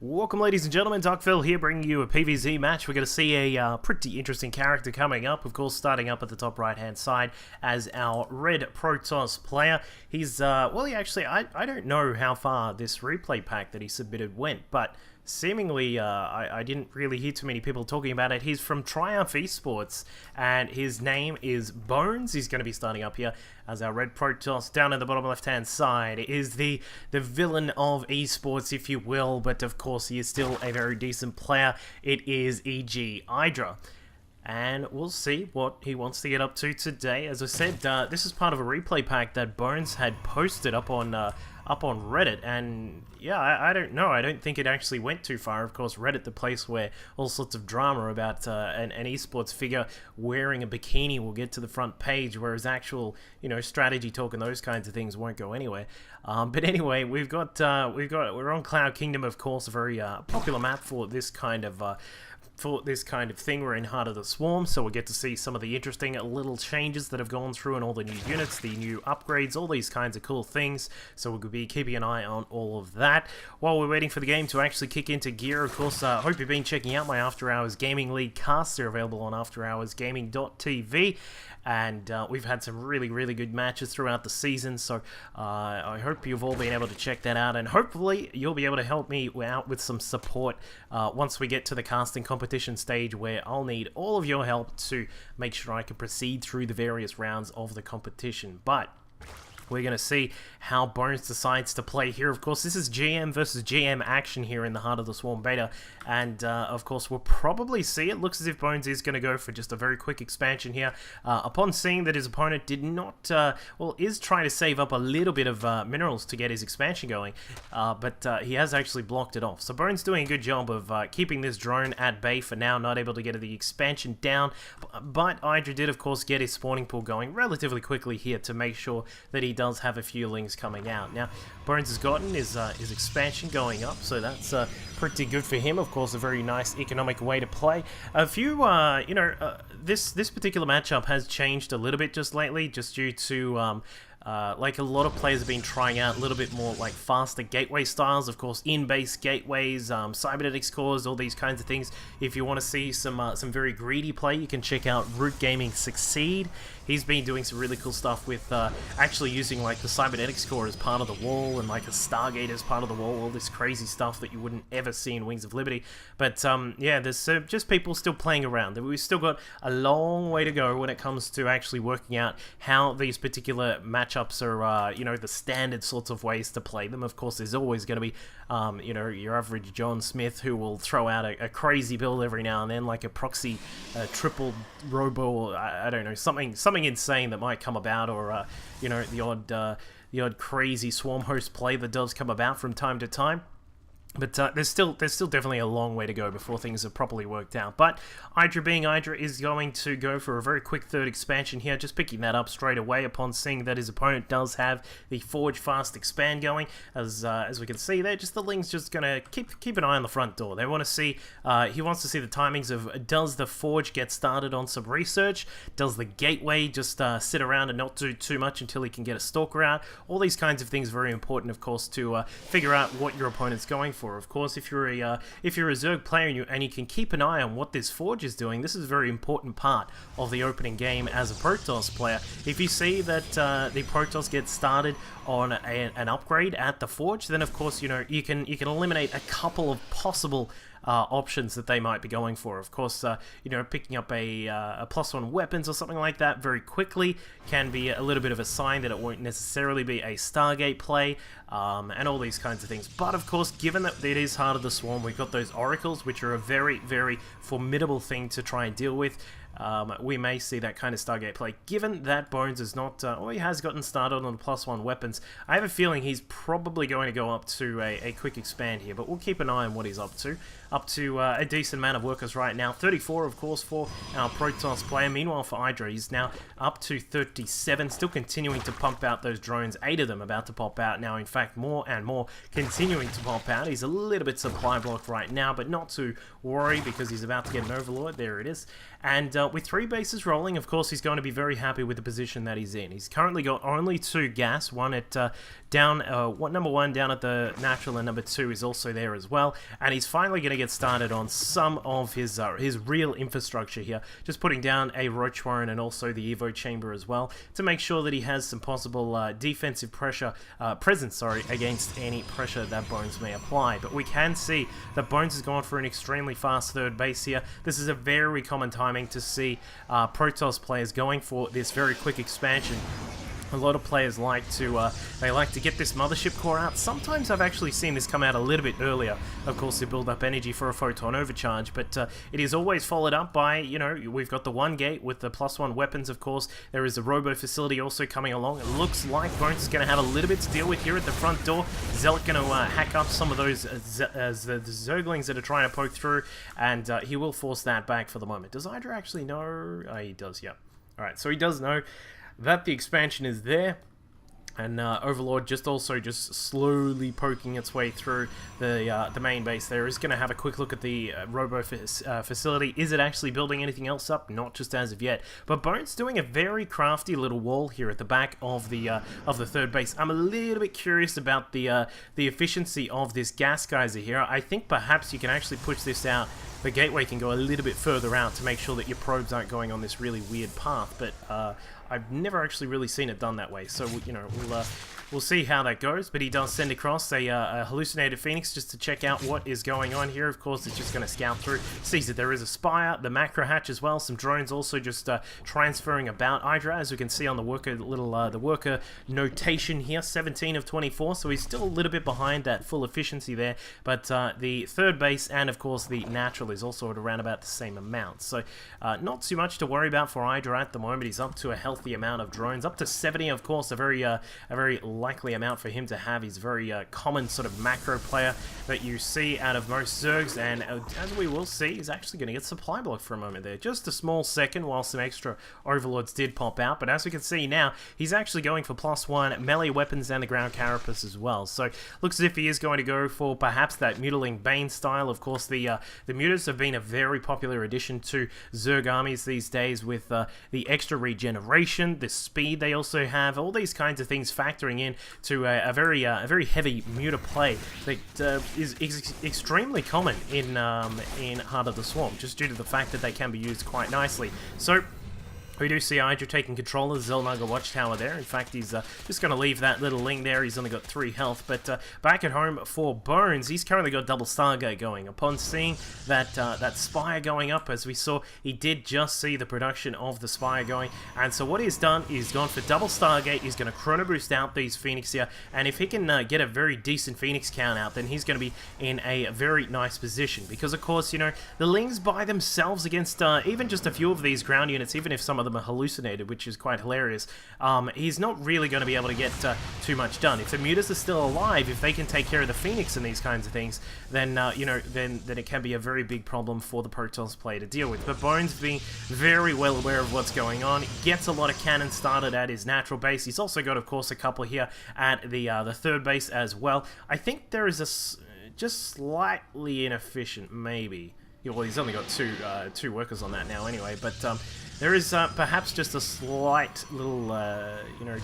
Welcome, ladies and gentlemen, Duckville here, bringing you a PvZ match. We're going to see a pretty interesting character coming up, of course, starting up at the top right-hand side as our red Protoss player. He's, well, I don't know how far this replay pack that he submitted went, but seemingly, I didn't really hear too many people talking about it. He's from Triumph Esports, and his name is Bones. He's going to be starting up here as our red Protoss. Down at the bottom left-hand side is the villain of esports, if you will, but of course he is still a very decent player. It is EGidraRC. And we'll see what he wants to get up to today. As I said, this is part of a replay pack that Bones had posted up on Reddit, and yeah, I don't know. I don't think it actually went too far. Of course, Reddit, the place where all sorts of drama about an esports figure wearing a bikini will get to the front page, whereas actual, strategy talk and those kinds of things won't go anywhere. But anyway, we're on Cloud Kingdom, of course, a very popular map for this kind of thing. We're in Heart of the Swarm, so we get to see some of the interesting little changes that have gone through and all the new units, the new upgrades, all these kinds of cool things. So we'll be keeping an eye on all of that while we're waiting for the game to actually kick into gear. Of course, I hope you've been checking out my After Hours Gaming League casts. They're available on afterhoursgaming.tv. And we've had some really good matches throughout the season, so I hope you've all been able to check that out, and hopefully you'll be able to help me out with some support once we get to the casting competition stage, where I'll need all of your help to make sure I can proceed through the various rounds of the competition. But we're going to see how Bones decides to play here. Of course, this is GM versus GM action here in the Heart of the Swarm beta. And, of course, we'll probably see. It looks as if Bones is going to go for just a very quick expansion here. Upon seeing that his opponent did not, is trying to save up a little bit of minerals to get his expansion going. But he has actually blocked it off. So Bones doing a good job of keeping this drone at bay for now, not able to get the expansion down. But EGidraRC did, of course, get his spawning pool going relatively quickly here to make sure that he does have a few lings coming out. Now, Bones has gotten his expansion going up, so that's pretty good for him. Of course, a very nice economic way to play. A few, this particular matchup has changed a little bit just lately, just due to like a lot of players have been trying out a little bit more like faster gateway styles, of course, in-base gateways, cybernetics cores, all these kinds of things. If you want to see some very greedy play, you can check out Root Gaming Succeed. He's been doing some really cool stuff with actually using like the cybernetics core as part of the wall, and like a Stargate as part of the wall, all this crazy stuff that you wouldn't ever see in Wings of Liberty. But yeah, there's just people still playing around. We've still got a long way to go when it comes to actually working out how these particular matchups are, the standard sorts of ways to play them. Of course, there's always going to be, your average John Smith who will throw out a crazy build every now and then, like a proxy triple robo, or I don't know, something insane that might come about, or the odd crazy swarm host play that does come about from time to time. But there's still definitely a long way to go before things are properly worked out. But EGidraRC, being EGidraRC, is going to go for a very quick third expansion here, just picking that up straight away upon seeing that his opponent does have the Forge Fast Expand going. As we can see there, just the Ling's just going to keep an eye on the front door. They want to see, he wants to see the timings of, does the Forge get started on some research? Does the Gateway just sit around and not do too much until he can get a Stalker out? All these kinds of things are very important, of course, to figure out what your opponent's going for. Of course, if you're a Zerg player and you can keep an eye on what this Forge is doing, this is a very important part of the opening game as a Protoss player. If you see that the Protoss gets started on an upgrade at the Forge, then of course you can eliminate a couple of possible options that they might be going for. Of course, picking up a +1 weapons or something like that very quickly can be a little bit of a sign that it won't necessarily be a Stargate play, and all these kinds of things. But of course, given that it is Heart of the Swarm, we've got those Oracles, which are a very formidable thing to try and deal with. We may see that kind of Stargate play. Given that Bones is not, he has gotten started on the +1 weapons, I have a feeling he's probably going to go up to a quick expand here, but we'll keep an eye on what he's up to. Up to a decent amount of workers right now. 34, of course, for our Protoss player. Meanwhile, for EGidraRC, he's now up to 37, still continuing to pump out those drones. 8 of them about to pop out now. In fact, more and more continuing to pop out. He's a little bit supply blocked right now, but not to worry, because he's about to get an Overlord. There it is. And with 3 bases rolling, of course, he's going to be very happy with the position that he's in. He's currently got only 2 gas, one at number 1 down at the natural, and number 2 is also there as well. And he's finally going to get started on some of his real infrastructure here, just putting down a Roach Warren and also the Evo Chamber as well to make sure that he has some possible defensive presence against any pressure that Bones may apply. But we can see that Bones has gone for an extremely fast third base here. This is a very common timing to see Protoss players going for this very quick expansion. A lot of players like to get this mothership core out. Sometimes I've actually seen this come out a little bit earlier, of course, to build up energy for a photon overcharge, but it is always followed up by, we've got the 1 gate with the +1 weapons, of course. There is a robo facility also coming along. It looks like Bones is going to have a little bit to deal with here at the front door. Zealot going to hack up some of those the Zerglings that are trying to poke through, and he will force that back for the moment. Does Hydra actually know? He does, yeah. Alright, so he does know that the expansion is there, and Overlord just slowly poking its way through the main base there. Is going to have a quick look at the robo facility. Is it actually building anything else up? Not just as of yet. But Bones doing a very crafty little wall here at the back of the third base. I'm a little bit curious about the efficiency of this gas geyser here. I think perhaps you can actually push this out. The gateway can go a little bit further out to make sure that your probes aren't going on this really weird path, but I've never actually really seen it done that way, so we'll see how that goes. But he does send across a hallucinated Phoenix just to check out what is going on here. Of course, it's just going to scout through, sees that there is a Spire, the macro hatch as well, some drones also just transferring about Hydra, as we can see on the worker the worker notation here, 17 of 24, so he's still a little bit behind that full efficiency there. But the third base and of course the natural is also at around about the same amount, so not too much to worry about for Hydra at the moment. He's up to a healthy amount of drones, up to 70, of course, a very likely amount for him to have. He's a very common sort of macro player that you see out of most Zergs, and as we will see, he's actually going to get supply block for a moment there. Just a small second while some extra Overlords did pop out, but as we can see now, he's actually going for +1 melee weapons and the ground carapace as well. So looks as if he is going to go for perhaps that Mutiling Bane style. Of course, the Mutas have been a very popular addition to Zerg armies these days with the extra regeneration, the speed they also have, all these kinds of things factoring in to a very heavy Muta play that is extremely common in Heart of the Swarm, just due to the fact that they can be used quite nicely. So we do see Hydra taking control of the Xel'Naga Watchtower there. In fact, he's just going to leave that little Ling there. He's only got 3 health. But back at home for Bones, he's currently got double Stargate going. Upon seeing that Spire going up, as we saw, he did just see the production of the Spire going. And so what he's done is gone for double Stargate. He's going to Chrono Boost out these Phoenix here. And if he can get a very decent Phoenix count out, then he's going to be in a very nice position. Because, of course, the Lings by themselves against even just a few of these ground units, even if some of them are hallucinated, which is quite hilarious, he's not really going to be able to get too much done. If the Mutas are still alive, if they can take care of the Phoenix and these kinds of things, then then it can be a very big problem for the Protoss player to deal with. But Bones, being very well aware of what's going on, gets a lot of cannons started at his natural base. He's also got, of course, a couple here at the third base as well. I think there is just slightly inefficient, maybe. Yeah, well, he's only got two workers on that now anyway, but there is perhaps just a slight little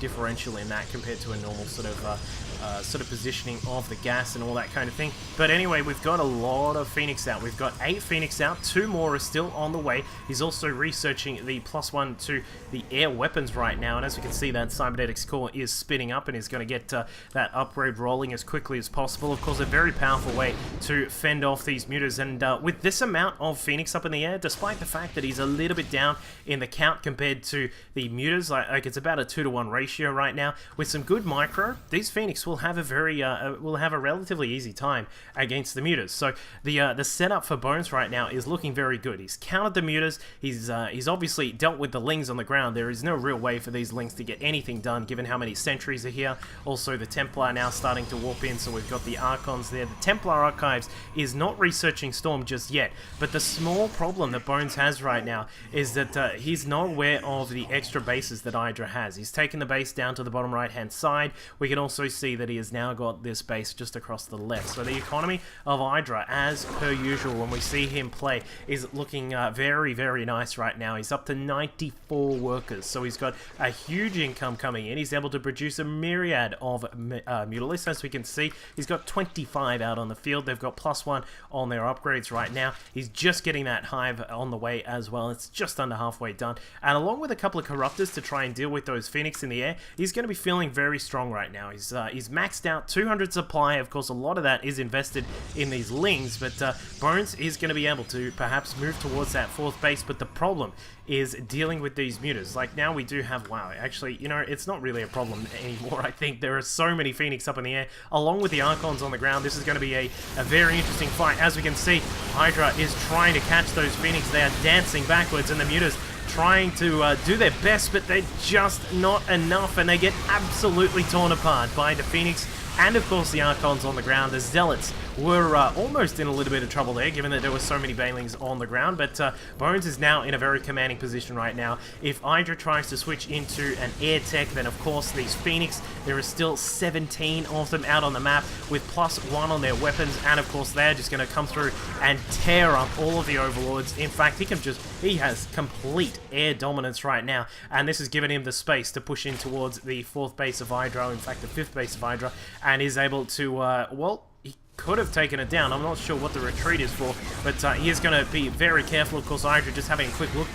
differential in that compared to a normal sort of positioning of the gas and all that kind of thing. But anyway, we've got a lot of Phoenix out. We've got 8 Phoenix out, 2 more are still on the way. He's also researching the +1 to the air weapons right now, and as we can see, that Cybernetics core is spinning up and is going to get that upgrade rolling as quickly as possible. Of course, a very powerful way to fend off these Mutas, and with this amount of Phoenix up in the air, despite the fact that he's a little bit down in the count compared to the Mutas, like it's about a 2-to-1 ratio right now, with some good micro, these Phoenix will have a relatively easy time against the Mutas. So the setup for Bones right now is looking very good. He's countered the Mutas, he's obviously dealt with the Lings on the ground. There is no real way for these Lings to get anything done given how many sentries are here. Also the Templar now starting to warp in, so we've got the Archons there. The Templar Archives is not researching Storm just yet, but the small problem that Bones has right now is that he's not aware of the extra bases that Hydra has. He's taken the base down to the bottom right hand side. We can also see that he has now got this base just across the left. So the economy of EGidraRC, as per usual, when we see him play, is looking very, very nice right now. He's up to 94 workers, so he's got a huge income coming in. He's able to produce a myriad of Mutalisks, as we can see. He's got 25 out on the field. They've got +1 on their upgrades right now. He's just getting that hive on the way as well. It's just under halfway done. And along with a couple of Corruptors to try and deal with those Phoenix in the air, he's going to be feeling very strong right now. He's maxed out 200 supply. Of course, a lot of that is invested in these Lings, but Bones is going to be able to perhaps move towards that 4th base, but the problem is dealing with these mutas. Like, now we do have, wow, actually, you know, it's not really a problem anymore. I think there are so many Phoenix up in the air, along with the Archons on the ground. This is going to be a very interesting fight. As we can see, EGidraRC is trying to catch those Phoenix. They are dancing backwards, and the mutas trying to do their best, but they're just not enough, and they get absolutely torn apart by the Phoenix and, of course, the Archons on the ground. The Zealots were almost in a little bit of trouble there, given that there were so many Banelings on the ground, but Bones is now in a very commanding position right now. If EGidraRC tries to switch into an air tech, then, of course, these Phoenix, there are still 17 of them out on the map with +1 on their weapons, and, of course, they're just going to come through and tear up all of the Overlords. In fact, he has complete air dominance right now, and this has given him the space to push in towards the 4th base of EGidraRC, in fact, the 5th base of EGidraRC, and is able to, well, he could have taken it down. I'm not sure what the retreat is for, but he is going to be very careful. Of course, EGidraRC just having a quick look.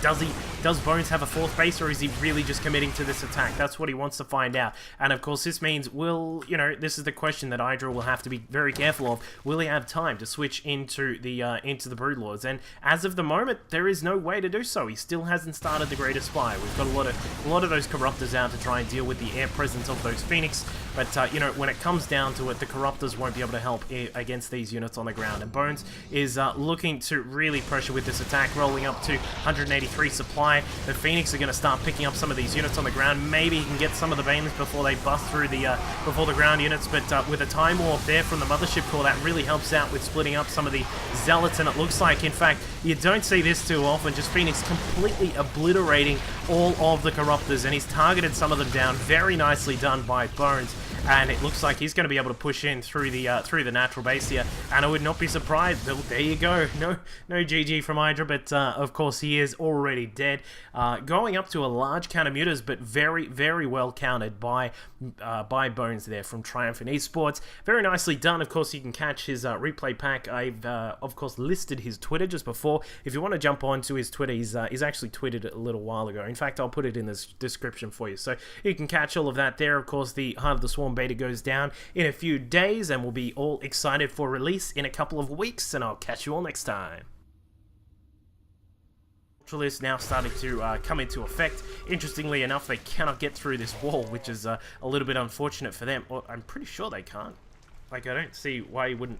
Does Bones have a 4th base, or is he really just committing to this attack? That's what he wants to find out. And of course, this means, this is the question that EGidraRC will have to be very careful of. Will he have time to switch into the Broodlords? And as of the moment, there is no way to do so. He still hasn't started the Greater Spy. We've got a lot of those Corruptors out to try and deal with the air presence of those Phoenix. But when it comes down to it, the Corruptors won't be able to help against these units on the ground. And Bones is looking to really pressure with this attack, rolling up to 183 supply. The Phoenix are going to start picking up some of these units on the ground. Maybe he can get some of the Banelings before they bust through before the ground units. But with a Time Warp there from the Mothership Core, that really helps out with splitting up some of the Zealots. And it looks like, in fact, you don't see this too often, just Phoenix completely obliterating all of the Corruptors. And he's targeted some of them down. Very nicely done by Bones. And it looks like he's going to be able to push in through the natural base here, and I would not be surprised. There you go, no GG from EGidraRC, but of course he is already dead. Going up to a large count of mutas, but very, very well counted by Bones there from Triumphant Esports. Very nicely done. Of course, you can catch his replay pack. I've of course listed his Twitter just before. If you want to jump onto his Twitter, he's actually tweeted it a little while ago. In fact, I'll put it in the description for you, so you can catch all of that there. Of course, the Heart of the Swarm beta goes down in a few days, and we'll be all excited for release in a couple of weeks, and I'll catch you all next time. List now starting to come into effect. Interestingly enough, they cannot get through this wall, which is a little bit unfortunate for them. Well, I'm pretty sure they can't. Like, I don't see why you wouldn't